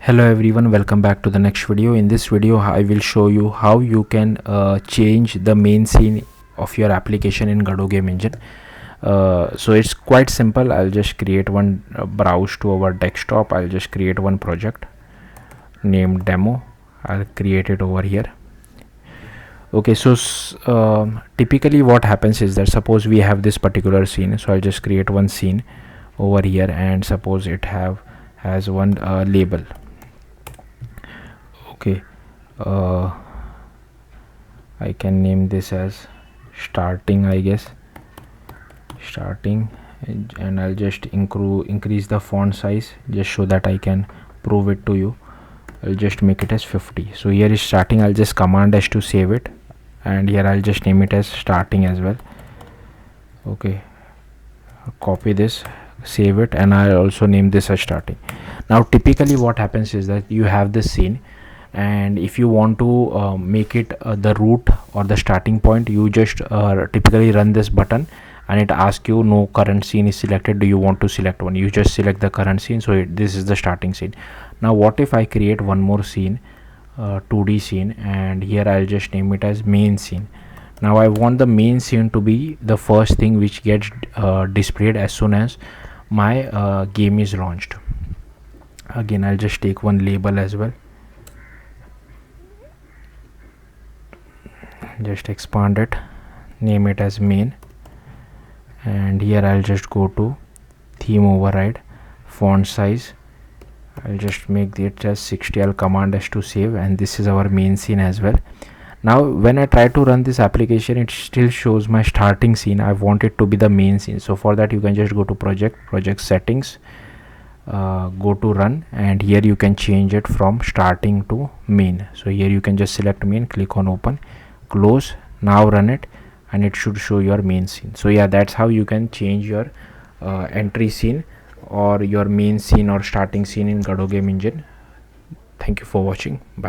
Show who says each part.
Speaker 1: Hello everyone, welcome back to the next video. In this video I will show you how you can change the main scene of your application in Godot game engine. So it's quite simple. I'll just create one browse to our desktop. I'll just create one project named demo. I'll create it over here. Okay, so typically what happens is that suppose we have this particular scene, so I'll just create one scene over here, and suppose it has one label. Okay, I can name this as starting, I guess, starting, and I'll just increase the font size just so that I can prove it to you. I'll just make it as 50. So here is starting. I'll just command S to save it, and here I'll just name it as starting as well. Okay, copy this, save it, and I'll also name this as starting. Now typically what happens is that you have this scene, and if you want to make it the root or the starting point, you just typically run this button and it asks you, no current scene is selected, do you want to select one? You just select the current scene, so this is the starting scene. Now what if I create one more scene, 2D scene, and here I'll just name it as main scene. Now I want the main scene to be the first thing which gets displayed as soon as my game is launched. Again, I'll just take one label as well, just expand it, name it as main, and here I'll just go to theme override, font size, I'll just make it as 60. I'll command S to save, and this is our main scene as well. Now when I try to run this application, it still shows my starting scene. I want it to be the main scene, so for that you can just go to project settings, go to run, and here you can change it from starting to main. So here you can just select main, click on open, close. Now run it and it should show your main scene. So yeah, that's how you can change your entry scene or your main scene or starting scene in Godot game engine. Thank you for watching. Bye.